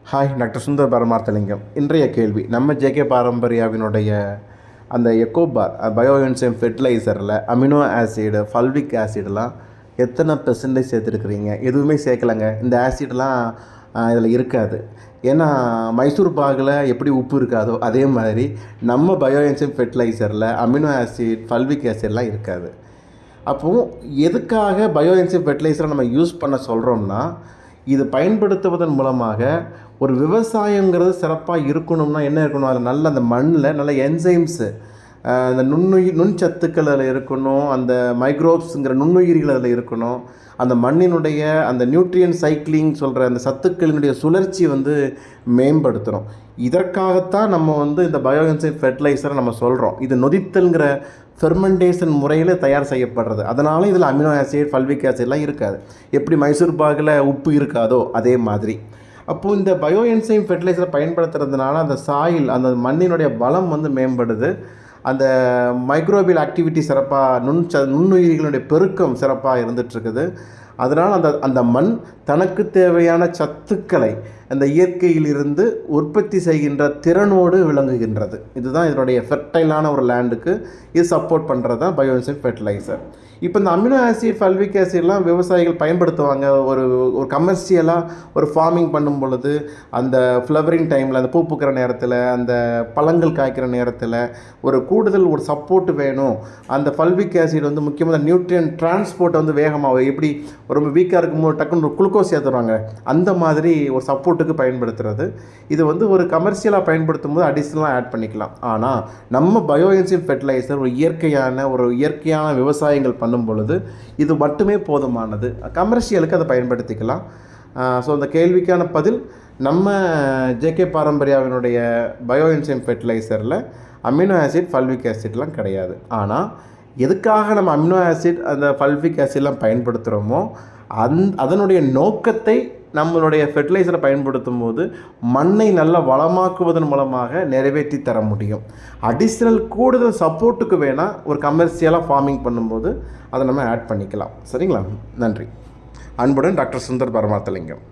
Hi, doctor Sundar Paramarthalingam. இன்றைய கேள்வி, நம்ம ஜேகே பாரம்பரியாவினுடைய அந்த எக்கோபார் பயோஎன்சைம் ஃபெர்டிலைசரில் அமினோ ஆசிடு, ஃபல்விக் ஆசிடெலாம் எத்தனை பெர்சன்டேஜ் சேர்த்துருக்குறீங்க? எதுவுமே சேர்க்கலைங்க. இந்த ஆசிடெலாம் இதில் இருக்காது. ஏன்னா மைசூர் பாகில் எப்படி உப்பு இருக்காதோ அதே மாதிரி நம்ம பயோஎன்சைம் ஃபெர்டிலைசரில் அமினோ ஆசிட், ஃபல்விக் ஆசிட்லாம் இருக்காது. அப்போது எதுக்காக பயோஎன்சைம் ஃபெர்டிலைசரை நம்ம யூஸ் பண்ண சொல்கிறோம்னா, இது பயன்படுத்துவதன் மூலமாக ஒரு விவசாயங்கிறது சிறப்பாக இருக்கணும்னா என்ன இருக்கணும், அதில் நல்ல அந்த மண்ணில் நல்ல என்சைம்ஸு, அந்த நுண்சத்துக்கள் அதில் இருக்கணும், அந்த மைக்ரோப்ஸுங்கிற நுண்ணுயிரிகள் அதில் இருக்கணும், அந்த மண்ணினுடைய அந்த நியூட்ரியன் சைக்கிளிங் சொல்கிற அந்த சத்துக்களினுடைய சுழற்சி மேம்படுத்தணும். இதற்காகத்தான் நம்ம இந்த பயோஎன்சைம் ஃபெர்டிலைசரை நம்ம சொல்கிறோம். இது நொதித்தல்ங்கிற ஃபெர்மெண்டேஷன் முறையில் தயார் செய்யப்படுறது. அதனால் இதில் அமினோ ஆசிட், ஃபல்விக் ஆசிட்லாம் இருக்காது. எப்படி மைசூர் பாகில் உப்பு இருக்காதோ அதே மாதிரி. அப்போது இந்த பயோஎன்சைம் ஃபெர்டிலைசரை பயன்படுத்துறதுனால அந்த சாயில், அந்த மண்ணினுடைய வளம் மேம்படுது. அந்த மைக்ரோபியல் ஆக்டிவிட்டி சிறப்பாக, நுண்ணுயிரிகளுடைய பெருக்கம் சிறப்பாக இருந்துகிட்ருக்குது. அதனால் அந்த மண் தனக்கு தேவையான சத்துக்களை அந்த இயற்கையிலிருந்து உற்பத்தி செய்கின்ற திறனோடு விளங்குகின்றது. இதுதான் இதனுடைய ஃபெர்டைலான ஒரு லேண்டுக்கு இது சப்போர்ட் பண்ணுறது தான் பயோஎன்சைம் ஃபெர்டிலைசர். இப்போ இந்த அமினோ ஆசிட், ஃபல்விக் ஆசிட்லாம் விவசாயிகள் பயன்படுத்துவாங்க. ஒரு கமர்ஷியலாக ஒரு ஃபார்மிங் பண்ணும் பொழுது அந்த ஃப்ளவரிங் டைமில், அந்த பூ பூக்கிற நேரத்தில், அந்த பழங்கள் காய்க்கிற நேரத்தில் ஒரு கூடுதல் ஒரு சப்போர்ட் வேணும். அந்த ஃபல்விக் ஆசிட் முக்கியமாக நியூட்ரியன் டிரான்ஸ்போர்ட்டை வேகமாக, எப்படி ரொம்ப வீக்காக இருக்கும்போது டக்குன்னு ஒரு குளுக்கோஸ் சேர்த்துருவாங்க, அந்த மாதிரி ஒரு சப்போர்ட்டுக்கு பயன்படுத்துகிறது. இது ஒரு கமர்ஷியலாக பயன்படுத்தும் போது அடிஷ்னலாக ஆட் பண்ணிக்கலாம். ஆனால் நம்ம பயோஎன்சைம் ஃபெர்டிலைசர் ஒரு இயற்கையான விவசாயங்கள் பண்ணும் பொழுது இது மட்டுமே போதுமானது. கமர்ஷியலுக்கு அதை பயன்படுத்திக்கலாம். ஸோ அந்த கேள்விக்கான பதில், நம்ம JK பாரம்பரியாவினுடைய bioenzyme ஃபெர்டிலைசரில் amino acid, fulvic ஆசிட்லாம் கிடையாது. ஆனால் எதுக்காக நம்ம அமினோ ஆசிட், அந்த ஃபல்விக் ஆசிட்லாம் பயன்படுத்துகிறோமோ அதனுடைய நோக்கத்தை நம்மளுடைய ஃபெர்டிலைசரை பயன்படுத்தும் போது மண்ணை நல்லா வளமாக்குவதன் மூலமாக நிறைவேற்றி தர முடியும். அடிஷ்னல் கூடுதல் சப்போர்ட்டுக்கு வேணால் ஒரு கமர்ஷியலாக ஃபார்மிங் பண்ணும்போது அதை நம்ம ஆட் பண்ணிக்கலாம். சரிங்களா? நன்றி. அன்புடன் டாக்டர் சுந்தர் பரமார்த்தலிங்கம்.